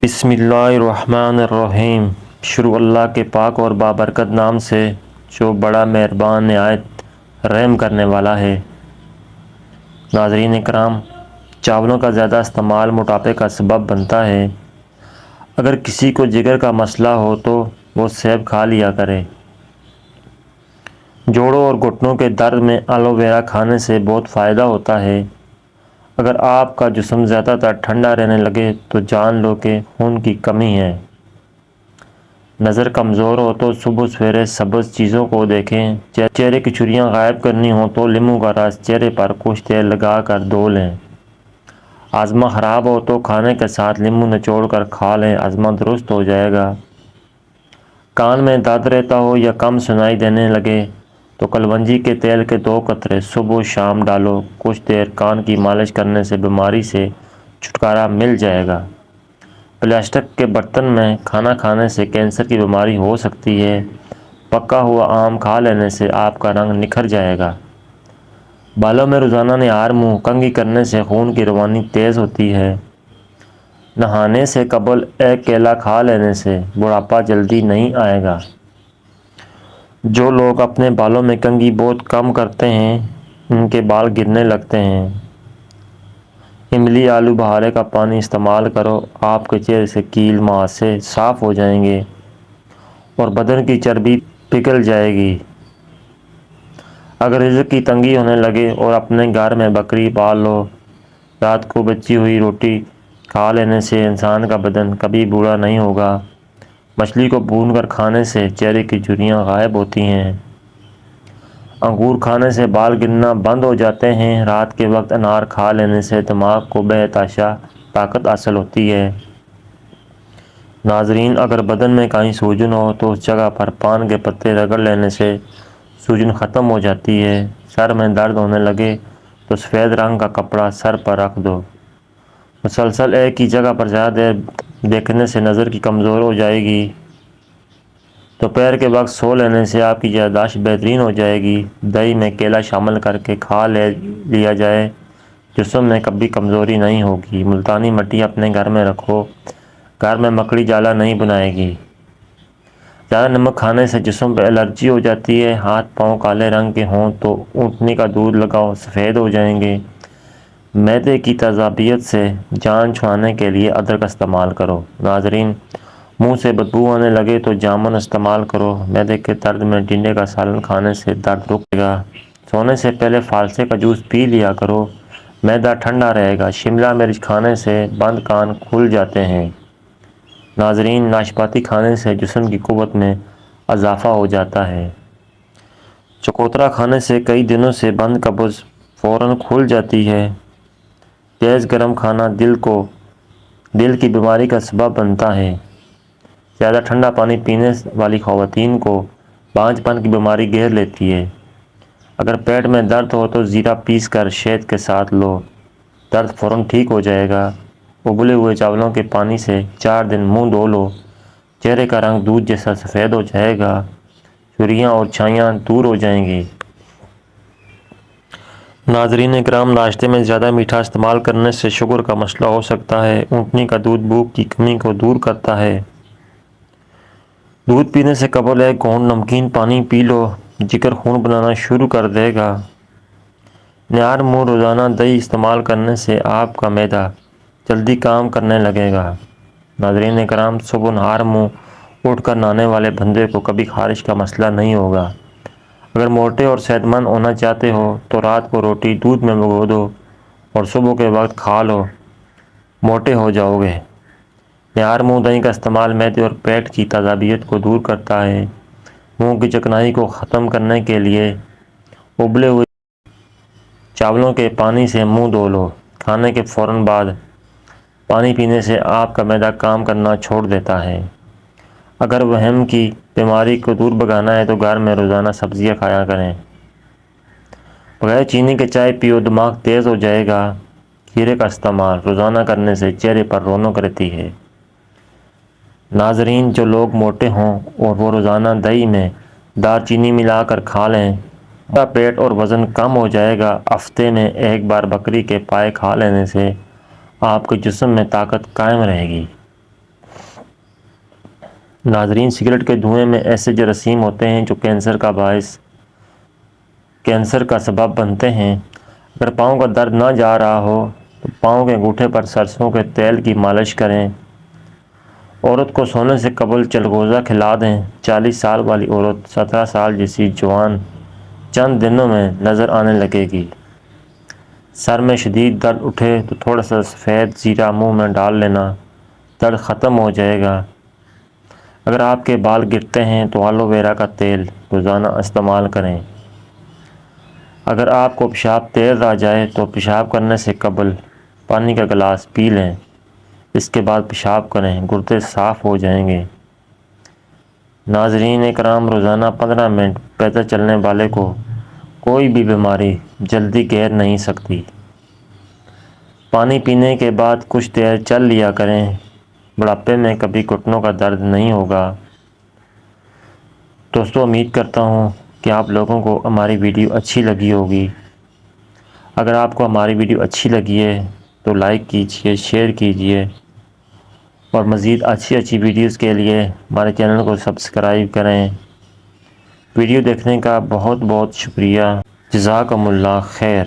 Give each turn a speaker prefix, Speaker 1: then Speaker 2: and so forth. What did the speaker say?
Speaker 1: بسم اللہ الرحمن الرحیم۔ شروع اللہ کے پاک اور بابرکت نام سے جو بڑا مہربان نہایت رحم کرنے والا ہے۔ ناظرین کرام، چاولوں کا زیادہ استعمال موٹاپے کا سبب بنتا ہے۔ اگر کسی کو جگر کا مسئلہ ہو تو وہ سیب کھا لیا کرے۔ جوڑوں اور گھٹنوں کے درد میں ایلو ویرا کھانے سے بہت فائدہ ہوتا ہے۔ اگر آپ کا جسم زیادہ تر ٹھنڈا رہنے لگے تو جان لو کہ خون کی کمی ہے۔ نظر کمزور ہو تو صبح سویرے سبز چیزوں کو دیکھیں۔ چہرے کی جھریاں غائب کرنی ہو تو لیموں کا رس چہرے پر کچھ دیر لگا کر دھو لیں۔ ہاضمہ خراب ہو تو کھانے کے ساتھ لیموں نچوڑ کر کھا لیں، ہاضمہ درست ہو جائے گا۔ کان میں درد رہتا ہو یا کم سنائی دینے لگے تو کلونجی کے تیل کے 2 قطرے صبح و شام ڈالو۔ کچھ دیر کان کی مالش کرنے سے بیماری سے چھٹکارا مل جائے گا۔ پلاسٹک کے برتن میں کھانا کھانے سے کینسر کی بیماری ہو سکتی ہے۔ پکا ہوا آم کھا لینے سے آپ کا رنگ نکھر جائے گا۔ بالوں میں روزانہ نہار منہ کنگھی کرنے سے خون کی روانی تیز ہوتی ہے۔ نہانے سے قبل ایک کیلا کھا لینے سے بڑھاپا جلدی نہیں آئے گا۔ جو لوگ اپنے بالوں میں کنگھی بہت کم کرتے ہیں ان کے بال گرنے لگتے ہیں۔ املی آلو بخارے کا پانی استعمال کرو، آپ کے چہرے سے کیل مہاسے صاف ہو جائیں گے اور بدن کی چربی پگھل جائے گی۔ اگر رزق کی تنگی ہونے لگے اور اپنے گھر میں بکری پال لو، رات کو بچی ہوئی روٹی کھا لینے سے انسان کا بدن کبھی بوڑھا نہیں ہوگا۔ مچھلی کو بھون کر کھانے سے چہرے کی جھریاں غائب ہوتی ہیں۔ انگور کھانے سے بال گرنا بند ہو جاتے ہیں۔ رات کے وقت انار کھا لینے سے دماغ کو بے تحاشا طاقت حاصل ہوتی ہے۔ ناظرین، اگر بدن میں کہیں سوجن ہو تو اس جگہ پر پان کے پتے رگڑ لینے سے سوجن ختم ہو جاتی ہے۔ سر میں درد ہونے لگے تو سفید رنگ کا کپڑا سر پر رکھ دو۔ مسلسل ایک ہی جگہ پر زیادہ دیر دیکھنے سے نظر کی کمزور ہو جائے گی۔ دوپہر کے وقت سو لینے سے آپ کی یادداشت بہترین ہو جائے گی۔ دہی میں کیلا شامل کر کے کھا لیا جائے، جسم میں کبھی کمزوری نہیں ہوگی۔ ملتانی مٹی اپنے گھر میں رکھو، گھر میں مکڑی جالا نہیں بنائے گی۔ زیادہ نمک کھانے سے جسم پہ الرجی ہو جاتی ہے۔ ہاتھ پاؤں کالے رنگ کے ہوں تو اونٹنی کا دودھ لگاؤ، سفید ہو جائیں گے۔ معدے کی تیزابیت سے جان چھڑانے کے لیے ادرک استعمال کرو۔ ناظرین، منہ سے بدبو آنے لگے تو جامن استعمال کرو۔ معدے کے درد میں ٹنڈے کا سالن کھانے سے درد رک جائے گا۔ سونے سے پہلے فالسے کا جوس پی لیا کرو، معدہ ٹھنڈا رہے گا۔ شملہ مرچ کھانے سے بند کان کھل جاتے ہیں۔ ناظرین، ناشپاتی کھانے سے جسم کی قوت میں اضافہ ہو جاتا ہے۔ چکوترا کھانے سے کئی دنوں سے بند قبض فوراً کھل جاتی ہے۔ تیز گرم کھانا دل کی بیماری کا سبب بنتا ہے۔ زیادہ ٹھنڈا پانی پینے والی خواتین کو بانجھ پن کی بیماری گھیر لیتی ہے۔ اگر پیٹ میں درد ہو تو زیرہ پیس کر شہد کے ساتھ لو، درد فوراً ٹھیک ہو جائے گا۔ ابلے ہوئے چاولوں کے پانی سے 4 دن منہ دھو لو، چہرے کا رنگ دودھ جیسا سفید ہو جائے گا، جھریاں اور چھائیاں دور ہو جائیں گی۔ ناظرین کرام، ناشتے میں زیادہ میٹھا استعمال کرنے سے شوگر کا مسئلہ ہو سکتا ہے۔ اونٹنی کا دودھ بھوک کی کمی کو دور کرتا ہے۔ دودھ پینے سے قبل ایک گھونٹ نمکین پانی پی لو، جگر خون بنانا شروع کر دے گا۔ نہار منہ روزانہ دہی استعمال کرنے سے آپ کا معدہ جلدی کام کرنے لگے گا۔ ناظرین کرام، صبح نہار منہ اٹھ کر نہانے والے بندے کو کبھی خارش کا مسئلہ نہیں ہوگا۔ اگر موٹے اور صحت مند ہونا چاہتے ہو تو رات کو روٹی دودھ میں بھگو دو اور صبح کے وقت کھا لو، موٹے ہو جاؤ گے۔ نہار منہ دہی کا استعمال معدے اور پیٹ کی تیزابیت کو دور کرتا ہے۔ منہ کی چکنائی کو ختم کرنے کے لیے ابلے ہوئے چاولوں کے پانی سے منہ دھو لو۔ کھانے کے فوراً بعد پانی پینے سے آپ کا معدہ کام کرنا چھوڑ دیتا ہے۔ اگر وہم کی بیماری کو دور بھگانا ہے تو گھر میں روزانہ سبزیاں کھایا کریں۔ بغیر چینی کے چائے پیو، دماغ تیز ہو جائے گا۔ کھیرے کا استعمال روزانہ کرنے سے چہرے پر رونق رہتی ہے۔ ناظرین، جو لوگ موٹے ہوں اور وہ روزانہ دہی میں دار چینی ملا کر کھا لیں، ان کا پیٹ اور وزن کم ہو جائے گا۔ ہفتے میں ایک بار بکری کے پائے کھا لینے سے آپ کے جسم میں طاقت قائم رہے گی۔ ناظرین، سگریٹ کے دھوئیں میں ایسے جراثیم ہوتے ہیں جو کینسر کا سبب بنتے ہیں۔ اگر پاؤں کا درد نہ جا رہا ہو تو پاؤں کے انگوٹھے پر سرسوں کے تیل کی مالش کریں۔ عورت کو سونے سے قبل چلغوزہ کھلا دیں۔ 40 سال والی عورت 17 سال جیسی جوان چند دنوں میں نظر آنے لگے گی۔ سر میں شدید درد اٹھے تو تھوڑا سا سفید زیرہ منہ میں ڈال لینا، درد ختم ہو جائے گا۔ اگر آپ کے بال گرتے ہیں تو ایلو ویرا کا تیل روزانہ استعمال کریں۔ اگر آپ کو پیشاب تیز آ جائے تو پیشاب کرنے سے قبل پانی کا گلاس پی لیں، اس کے بعد پیشاب کریں، گردے صاف ہو جائیں گے۔ ناظرین کرام، روزانہ 15 منٹ پیدل چلنے والے کو کوئی بھی بیماری جلدی گھیر نہیں سکتی۔ پانی پینے کے بعد کچھ دیر چل لیا کریں، بڑھاپے میں کبھی گھٹنوں کا درد نہیں ہوگا۔ دوستو، امید کرتا ہوں کہ آپ لوگوں کو ہماری ویڈیو اچھی لگی ہوگی۔ اگر آپ کو ہماری ویڈیو اچھی لگی ہے تو لائک کیجئے، شیئر کیجئے اور مزید اچھی ویڈیوز کے لیے ہمارے چینل کو سبسکرائب کریں۔ ویڈیو دیکھنے کا بہت بہت شکریہ۔ جزاکم اللہ خیر۔